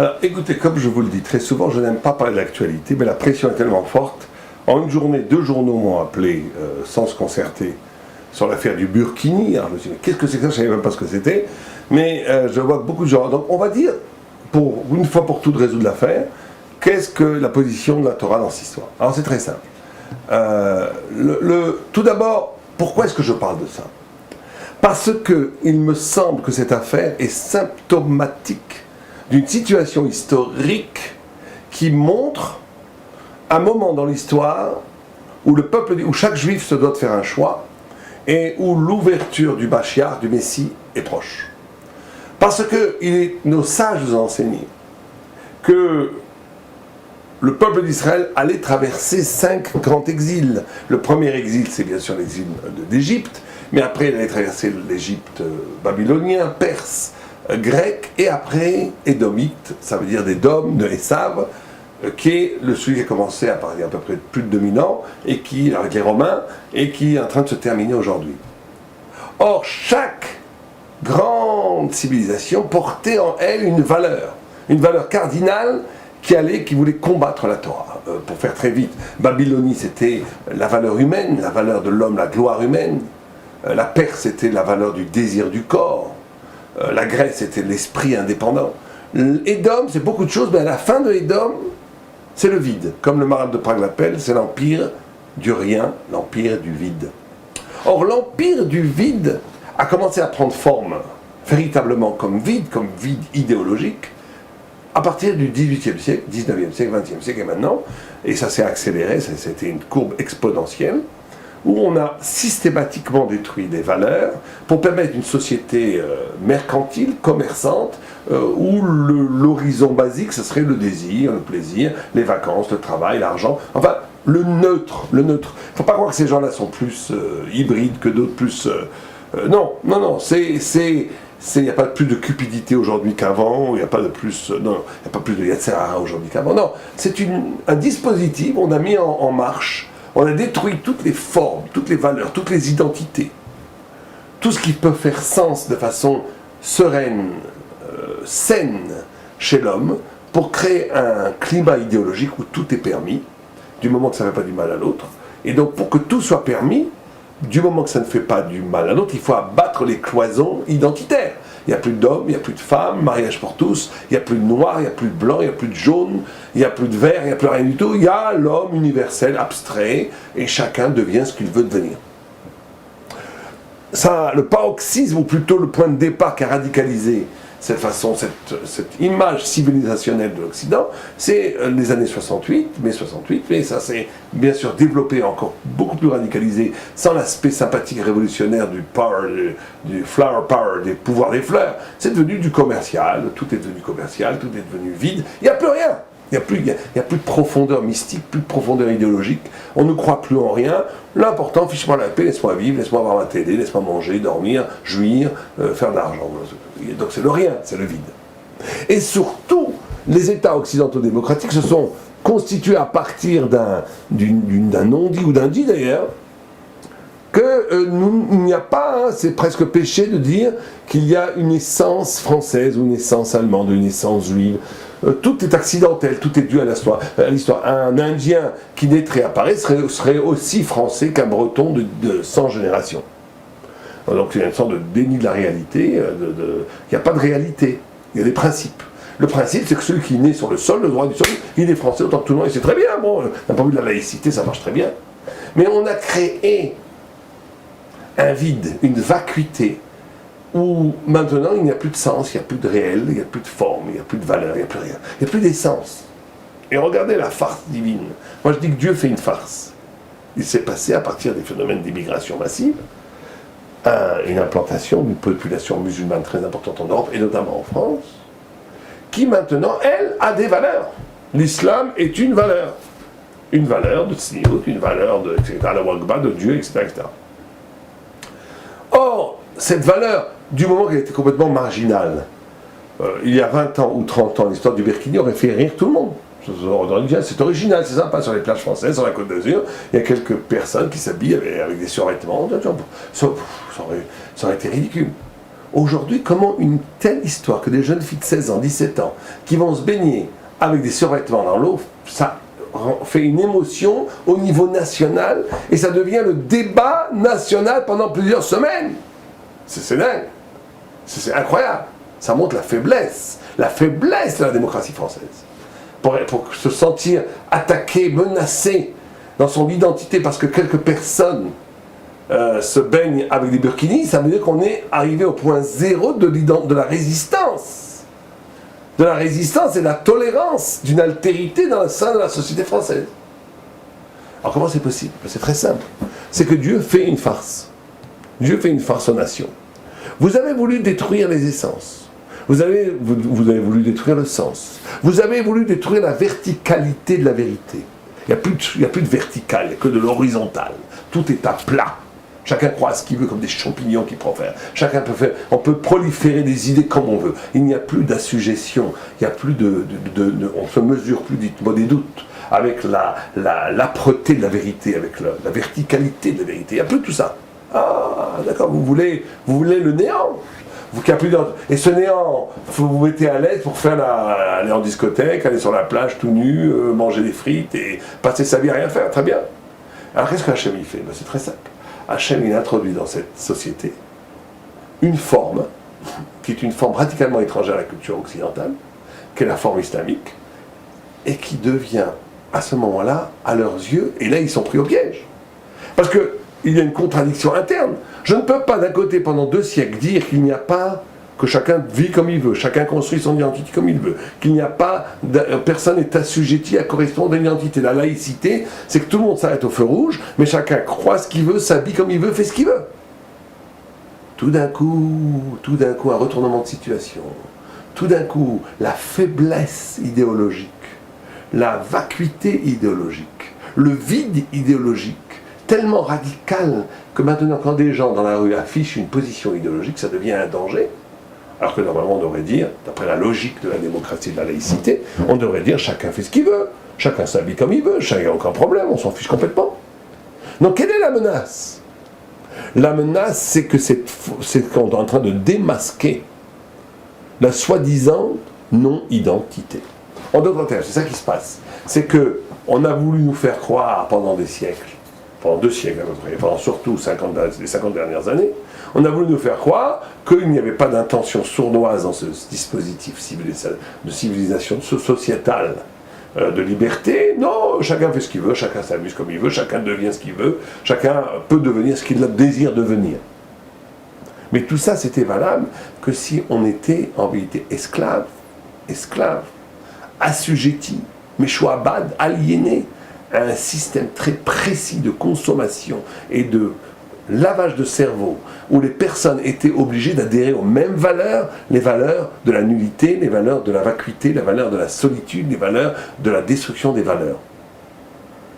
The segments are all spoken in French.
Alors écoutez, comme je vous le dis très souvent, je n'aime pas parler de l'actualité, mais la pression est tellement forte. En une journée, 2 journaux m'ont appelé sans se concerter sur l'affaire du Burkini. Alors je me suis dit, qu'est-ce que c'est que ça? Je ne savais même pas ce que c'était. Mais je vois que beaucoup de gens. Donc on va dire, pour une fois pour toutes résoudre l'affaire, qu'est-ce que la position de la Torah dans cette histoire? Alors c'est très simple. Tout d'abord, pourquoi est-ce que je parle de ça? Parce qu'il me semble que cette affaire est symptomatique d'une situation historique qui montre un moment dans l'histoire où le peuple, où chaque juif se doit de faire un choix et où l'ouverture du Mashiach, du Messie, est proche. Parce que nos sages nous ont enseigné que le peuple d'Israël allait traverser 5 grands exils. Le premier exil, c'est bien sûr l'exil d'Égypte, mais après il allait traverser l'Égypte babylonien, perse, grec, et après édomite, ça veut dire d'Édom, de Esav, qui est celui qui a commencé à parler à peu près de plus de 2000 ans, et qui, avec les Romains, et qui est en train de se terminer aujourd'hui. Or, chaque grande civilisation portait en elle une valeur cardinale qui voulait combattre la Torah. Pour faire très vite, Babylonie c'était la valeur humaine, la valeur de l'homme, la gloire humaine. La Perse c'était la valeur du désir du corps. La Grèce c'était l'esprit indépendant. Édom c'est beaucoup de choses, mais à la fin de Édom, c'est le vide. Comme le Maharal de Prague l'appelle, c'est l'empire du rien, l'empire du vide. Or l'empire du vide a commencé à prendre forme véritablement comme vide idéologique, à partir du XVIIIe siècle, XIXe siècle, XXe siècle et maintenant, et ça s'est accéléré, c'était une courbe exponentielle, où on a systématiquement détruit des valeurs pour permettre une société mercantile, commerçante, où l'horizon basique, ce serait le désir, le plaisir, les vacances, le travail, l'argent, enfin, le neutre. Il ne faut pas croire que ces gens-là sont plus hybrides que d'autres, plus... non, il n'y a pas plus de cupidité aujourd'hui qu'avant, il n'y a pas de plus, non, il n'y a pas plus de Yatsera aujourd'hui qu'avant. Non, c'est un dispositif, on a mis en marche, on a détruit toutes les formes, toutes les valeurs, toutes les identités, tout ce qui peut faire sens de façon sereine, saine chez l'homme, pour créer un climat idéologique où tout est permis, du moment que ça ne fait pas du mal à l'autre. Et donc pour que tout soit permis, du moment que ça ne fait pas du mal à l'autre, il faut abattre les cloisons identitaires. Il n'y a plus d'hommes, il n'y a plus de femmes, mariage pour tous, il n'y a plus de noir, il n'y a plus de blanc, il n'y a plus de jaune, il n'y a plus de vert, il n'y a plus rien du tout. Il y a l'homme universel, abstrait, et chacun devient ce qu'il veut devenir. Ça, le paroxysme, ou plutôt le point de départ qui a radicalisé cette façon, cette image civilisationnelle de l'Occident, c'est les années 68, mais ça s'est bien sûr développé encore beaucoup plus radicalisé, sans l'aspect sympathique révolutionnaire du flower power, des pouvoirs des fleurs. C'est devenu du commercial, tout est devenu commercial, tout est devenu vide, il n'y a plus rien. Il n'y a plus de profondeur mystique, plus de profondeur idéologique, on ne croit plus en rien. L'important, fiche-moi la paix, laisse-moi vivre, laisse-moi voir ma télé, laisse-moi manger, dormir, jouir, faire de l'argent. Donc c'est le rien, c'est le vide. Et surtout, les États occidentaux démocratiques se sont constitués à partir d'un non-dit ou d'un dit d'ailleurs, qu'il n'y a pas, c'est presque péché de dire qu'il y a une essence française ou une essence allemande, une essence juive. Tout est accidentel, tout est dû à l'histoire. Un Indien qui naîtrait à Paris serait aussi français qu'un Breton de 100 générations. Donc il y a une sorte de déni de la réalité, il n'y a pas de réalité, il y a des principes. Le principe, c'est que celui qui naît sur le sol, le droit du sol, il est français autant que tout le monde, et c'est très bien, bon, d'un point de vue de la laïcité, ça marche très bien. Mais on a créé un vide, une vacuité, où maintenant il n'y a plus de sens, il n'y a plus de réel, il n'y a plus de forme, il n'y a plus de valeur, il n'y a plus rien, il n'y a plus d'essence. Et regardez la farce divine. Moi je dis que Dieu fait une farce. Il s'est passé à partir des phénomènes d'immigration massive, une implantation d'une population musulmane très importante en Europe, et notamment en France, qui maintenant, elle, a des valeurs. L'islam est une valeur de tzniut, une valeur de, etc., la waqba, de Dieu, etc., etc. Or, cette valeur, du moment qu'elle était complètement marginale, il y a 20 ans ou 30 ans, l'histoire du Burkini aurait fait rire tout le monde. C'est original, c'est sympa, sur les plages françaises, sur la Côte d'Azur, il y a quelques personnes qui s'habillent avec des survêtements, ça aurait été ridicule. Aujourd'hui, comment une telle histoire que des jeunes filles de 16 ans, 17 ans, qui vont se baigner avec des survêtements dans l'eau, ça fait une émotion au niveau national et ça devient le débat national pendant plusieurs semaines. C'est dingue. C'est incroyable. Ça montre la faiblesse de la démocratie française. Pour se sentir attaqué, menacé dans son identité parce que quelques personnes se baignent avec des burkinis, ça veut dire qu'on est arrivé au point zéro de la résistance. De la résistance et de la tolérance d'une altérité dans le sein de la société française. Alors comment c'est possible? C'est très simple. C'est que Dieu fait une farce. Dieu fait une farce aux nations. Vous avez voulu détruire les essences. Vous avez voulu détruire le sens. Vous avez voulu détruire la verticalité de la vérité. Il n'y a plus de vertical, il n'y a que de l'horizontal. Tout est à plat. Chacun croit à ce qu'il veut comme des champignons qui profèrent. On peut proliférer des idées comme on veut. Il n'y a plus d'assujetion. Il n'y a plus on ne se mesure plus des doutes avec l'âpreté de la vérité, avec la verticalité de la vérité. Il n'y a plus de tout ça. Ah, d'accord, vous voulez le néant. Et ce néant, vous vous mettez à l'aise pour aller en discothèque, aller sur la plage tout nu, manger des frites et passer sa vie à rien faire. Très bien. Alors qu'est-ce qu'Hachem il fait? C'est très simple. Hachem il introduit dans cette société une forme qui est une forme radicalement étrangère à la culture occidentale, qui est la forme islamique, et qui devient à ce moment-là, à leurs yeux, et là ils sont pris au piège. Parce que il y a une contradiction interne. Je ne peux pas d'un côté pendant 2 siècles dire qu'il n'y a pas, que chacun vit comme il veut, chacun construit son identité comme il veut, qu'il n'y a pas, personne n'est assujetti à correspondre à une identité. La laïcité, c'est que tout le monde s'arrête au feu rouge, mais chacun croit ce qu'il veut, s'habille comme il veut, fait ce qu'il veut. Tout d'un coup, un retournement de situation. Tout d'un coup, la faiblesse idéologique, la vacuité idéologique, le vide idéologique, tellement radical que maintenant quand des gens dans la rue affichent une position idéologique, ça devient un danger. Alors que normalement on devrait dire, d'après la logique de la démocratie et de la laïcité, on devrait dire chacun fait ce qu'il veut, chacun s'habille comme il veut, chacun n'a aucun problème, on s'en fiche complètement. Donc quelle est la menace? La menace, c'est qu'on est en train de démasquer la soi-disant non-identité. En d'autres termes, c'est ça qui se passe. C'est qu'on a voulu nous faire croire pendant des siècles, pendant 2 siècles à peu près, pendant surtout les 50 dernières années, on a voulu nous faire croire qu'il n'y avait pas d'intention sournoise dans ce dispositif de civilisation sociétale, de liberté. Non, chacun fait ce qu'il veut, chacun s'amuse comme il veut, chacun devient ce qu'il veut, chacun peut devenir ce qu'il désire devenir. Mais tout ça, c'était valable que si on était en vérité esclave, assujetti, méchoabad, aliéné, à un système très précis de consommation et de lavage de cerveau, où les personnes étaient obligées d'adhérer aux mêmes valeurs, les valeurs de la nullité, les valeurs de la vacuité, les valeurs de la solitude, les valeurs de la destruction des valeurs.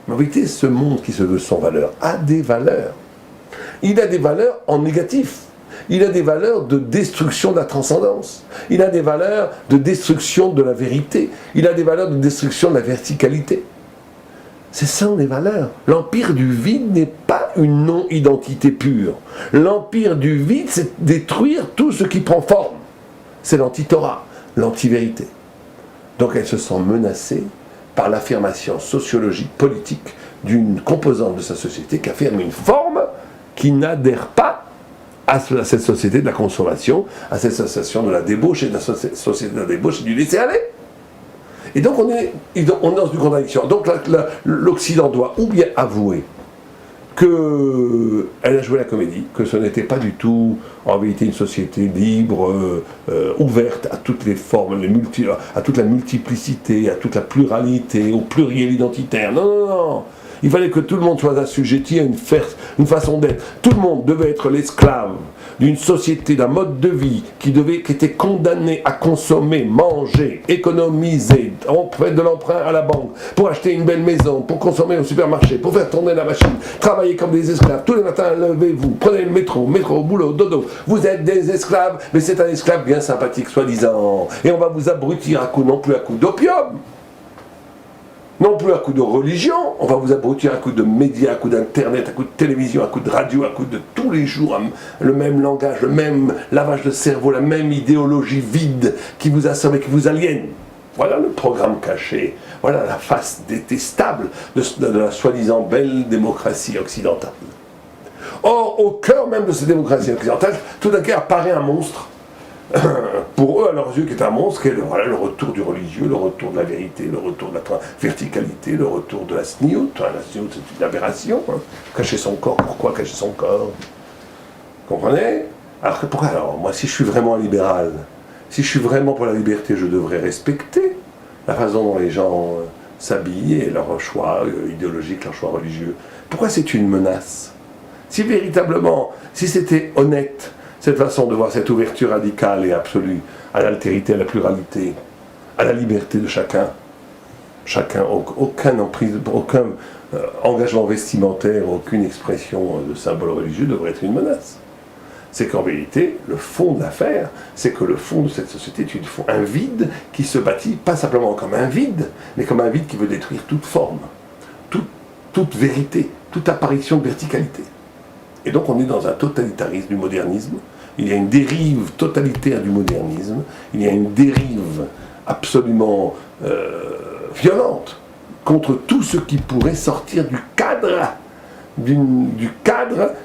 Mais en vérité, ce monde qui se veut sans valeur a des valeurs. Il a des valeurs en négatif. Il a des valeurs de destruction de la transcendance. Il a des valeurs de destruction de la vérité. Il a des valeurs de destruction de la verticalité. C'est ça les valeurs. L'empire du vide n'est pas une non-identité pure. L'empire du vide, c'est détruire tout ce qui prend forme. C'est l'anti-Torah, l'anti-vérité. Donc elle se sent menacée par l'affirmation sociologique, politique d'une composante de sa société qui affirme une forme qui n'adhère pas à cette société de la consommation, à cette association de la débauche et de la société de la débauche et du laisser-aller. Et donc on est dans une contradiction. Donc l'Occident doit ou bien avouer qu'elle a joué la comédie, que ce n'était pas du tout en vérité une société libre, ouverte à toutes les formes, à toute la multiplicité, à toute la pluralité, au pluriel identitaire. Non, non, non. Il fallait que tout le monde soit assujetti à une façon d'être. Tout le monde devait être l'esclave d'une société, d'un mode de vie qui était condamné à consommer, manger, économiser, faire de l'emprunt à la banque, pour acheter une belle maison, pour consommer au supermarché, pour faire tourner la machine, travailler comme des esclaves. Tous les matins, levez-vous, prenez le métro, boulot, dodo. Vous êtes des esclaves, mais c'est un esclave bien sympathique, soi-disant. Et on va vous abrutir à coups, non plus à coups d'opium. Non plus à coup de religion, on va vous abrutir à coup de médias, à coup d'internet, à coup de télévision, à coup de radio, à coup de tous les jours, le même langage, le même lavage de cerveau, la même idéologie vide qui vous assomme et qui vous aliène. Voilà le programme caché, voilà la face détestable de la soi-disant belle démocratie occidentale. Or, au cœur même de cette démocratie occidentale, tout d'un coup apparaît un monstre, pour eux, à leurs yeux, qui est un monstre, qui est voilà, le retour du religieux, le retour de la vérité, le retour de la verticalité, le retour de la sniout. La sniout, c'est une aberration. Hein. Cacher son corps, pourquoi cacher son corps? Comprenez? Alors, pourquoi alors, moi, si je suis vraiment un libéral, si je suis vraiment pour la liberté, je devrais respecter la façon dont les gens s'habillent et leur choix idéologique, leur choix religieux. Pourquoi c'est une menace? Si véritablement, si c'était honnête, cette façon de voir cette ouverture radicale et absolue à l'altérité, à la pluralité, à la liberté de chacun, aucun engagement vestimentaire, aucune expression de symbole religieux devrait être une menace. C'est qu'en réalité, le fond de l'affaire, c'est que le fond de cette société est un vide qui se bâtit pas simplement comme un vide, mais comme un vide qui veut détruire toute forme, toute vérité, toute apparition de verticalité. Et donc on est dans un totalitarisme du modernisme. Il y a une dérive totalitaire du modernisme, il y a une dérive absolument violente contre tout ce qui pourrait sortir du cadre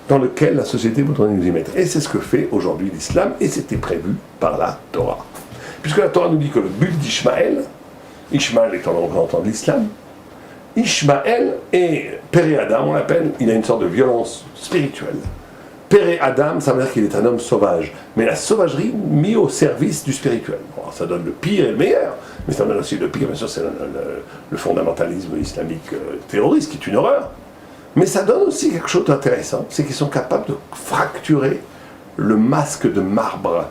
dans lequel la société voudrait nous y mettre. Et c'est ce que fait aujourd'hui l'islam, et c'était prévu par la Torah. Puisque la Torah nous dit que le but d'Ishmaël, Ishmaël étant le représentant de l'islam, Ishmaël est Péré Adam, on l'appelle, il a une sorte de violence spirituelle. Péré Adam, ça veut dire qu'il est un homme sauvage, mais la sauvagerie mise au service du spirituel. Bon, ça donne le pire et le meilleur, mais ça donne aussi le pire, bien sûr, c'est le fondamentalisme islamique terroriste, qui est une horreur. Mais ça donne aussi quelque chose d'intéressant, c'est qu'ils sont capables de fracturer le masque de marbre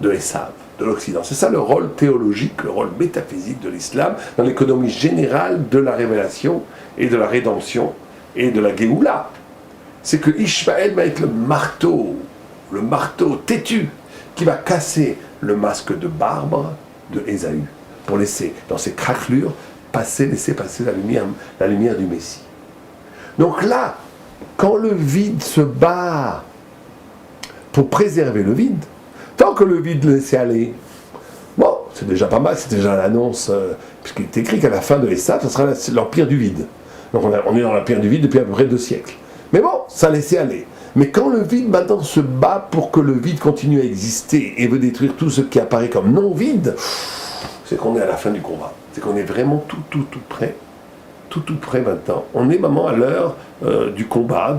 de Esav, de l'Occident. C'est ça le rôle théologique, le rôle métaphysique de l'islam dans l'économie générale de la révélation et de la rédemption et de la Géoula. C'est que Ishmaël va être le marteau têtu, qui va casser le masque de marbre de Ésaü, pour laisser dans ses craquelures laisser passer la lumière du Messie. Donc là, quand le vide se bat pour préserver le vide, tant que le vide le laissait aller, bon, c'est déjà pas mal, c'est déjà l'annonce, puisqu'il est écrit qu'à la fin de l'Esav, ce sera l'empire du vide. Donc on est dans l'empire du vide depuis à peu près 2 siècles. Mais bon, ça laissait aller. Mais quand le vide maintenant se bat pour que le vide continue à exister et veut détruire tout ce qui apparaît comme non vide, c'est qu'on est à la fin du combat. C'est qu'on est vraiment tout près. Tout près maintenant. On est vraiment à l'heure du combat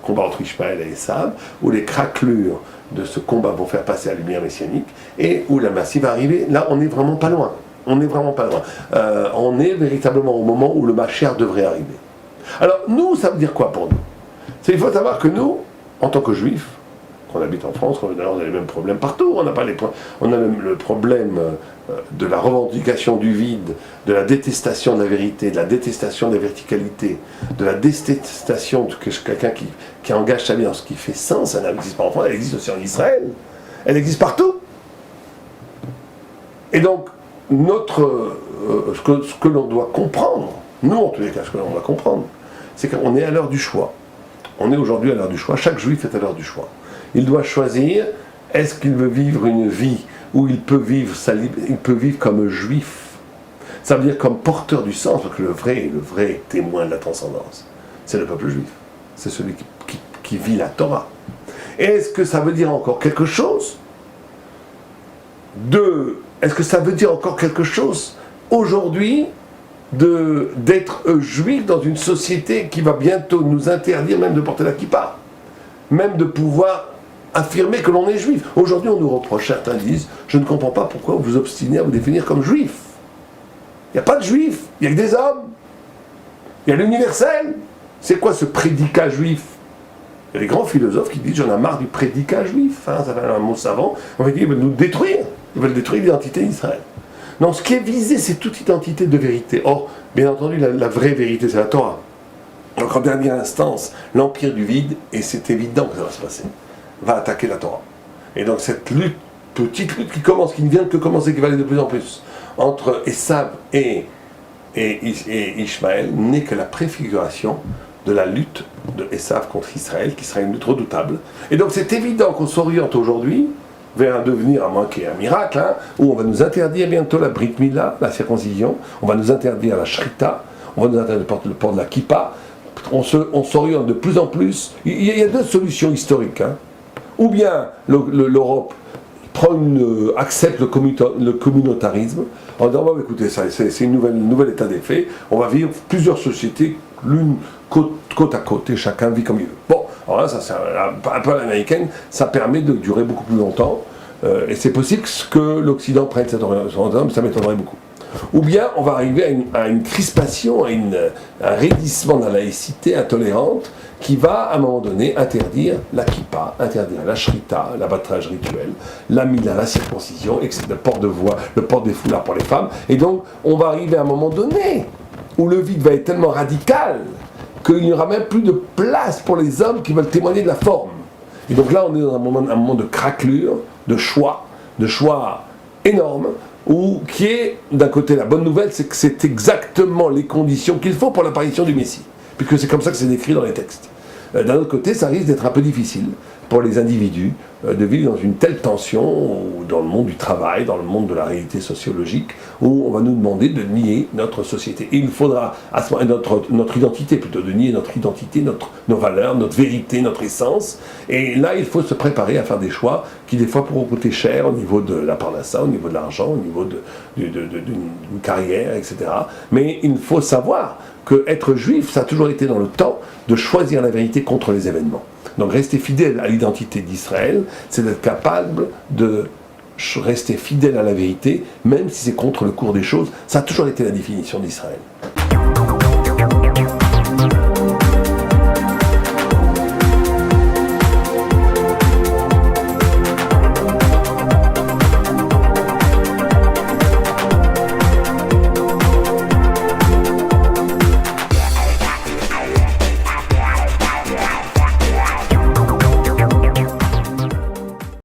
entre Ishmaël et Esav, où les craquelures de ce combat vont faire passer la lumière messianique, et où la Massie va arriver. Là, on n'est vraiment pas loin. On est véritablement au moment où le Mashiach devrait arriver. Alors, nous, ça veut dire quoi pour nous? Il faut savoir que nous, en tant que juifs, qu'on habite en France, on a les mêmes problèmes partout, on a le problème de la revendication du vide, de la détestation de la vérité, de la détestation de la verticalité, de la détestation de quelqu'un qui engage sa vie dans ce qui fait sens. Elle n'existe pas en France, elle existe aussi en Israël, elle existe partout. Et donc, ce que l'on doit comprendre, nous en tous les cas, ce que l'on doit comprendre, c'est qu'on est à l'heure du choix. On est aujourd'hui à l'heure du choix, chaque juif est à l'heure du choix. Il doit choisir, est-ce qu'il veut vivre une vie où il peut vivre comme juif, ça veut dire comme porteur du sens, parce que le vrai témoin de la transcendance, c'est le peuple juif, c'est celui qui vit la Torah. Est-ce que ça veut dire encore quelque chose aujourd'hui d'être juif dans une société qui va bientôt nous interdire même de porter la kippa, même de pouvoir affirmer que l'on est juif. Aujourd'hui, on nous reproche, certains disent, je ne comprends pas pourquoi vous vous obstinez à vous définir comme juif. Il n'y a pas de juif, il n'y a que des hommes. Il y a l'universel. C'est quoi ce prédicat juif? Il y a les grands philosophes qui disent, j'en ai marre du prédicat juif. Ça fait un mot savant. On va dire, ils veulent nous détruire. Ils veulent détruire l'identité d'Israël. Non, ce qui est visé, c'est toute identité de vérité. Or, bien entendu, la vraie vérité, c'est la Torah. Donc, en dernière instance, l'empire du vide, et c'est évident que ça va se passer, va attaquer la Torah. Et donc, cette petite lutte qui ne vient que commencer, qui va aller de plus en plus, entre Esav et et Ishmaël n'est que la préfiguration de la lutte de Esav contre Israël, qui sera une lutte redoutable. Et donc c'est évident qu'on s'oriente aujourd'hui vers un devenir, à moins qu'il y ait un miracle, hein, où on va nous interdire bientôt la Brit Mila, la circoncision, on va nous interdire la Shrita, on va nous interdire le port de la Kippa. On s'oriente de plus en plus. Il y a deux solutions historiques. Hein. Ou bien l'Europe accepte le communautarisme en disant bon, écoutez, c'est une nouvel état des faits, on va vivre plusieurs sociétés, l'une côte à côte, et chacun vit comme il veut. Bon, alors là, ça c'est un peu à l'américaine, ça permet de durer beaucoup plus longtemps, et c'est possible que l'Occident prenne cette orientation, mais ça m'étonnerait beaucoup. Ou bien on va arriver à une crispation, à un raidissement de la laïcité intolérante qui va à un moment donné interdire la kippa, interdire la shrita, l'abattage rituel, la mila, la circoncision, le port de voix, le port des foulards pour les femmes. Et donc on va arriver à un moment donné où le vide va être tellement radical qu'il n'y aura même plus de place pour les hommes qui veulent témoigner de la forme. Et donc là on est dans un moment de craquelure, de choix énorme, qui est, d'un côté, la bonne nouvelle, c'est que c'est exactement les conditions qu'il faut pour l'apparition du Messie, puisque c'est comme ça que c'est décrit dans les textes. D'un autre côté, ça risque d'être un peu difficile pour les individus de vivre dans une telle tension, dans le monde du travail, dans le monde de la réalité sociologique, où on va nous demander de nier notre société. Et il faudra, à ce moment, notre identité, plutôt de nier notre identité, nos valeurs, notre vérité, notre essence. Et là, il faut se préparer à faire des choix qui, des fois, pourront coûter cher au niveau de la parnassa, au niveau de l'argent, au niveau d'une carrière, etc. Mais il faut savoir qu'être juif, ça a toujours été dans le temps de choisir la vérité contre les événements. Donc rester fidèle à l'identité d'Israël, c'est d'être capable de rester fidèle à la vérité, même si c'est contre le cours des choses. Ça a toujours été la définition d'Israël.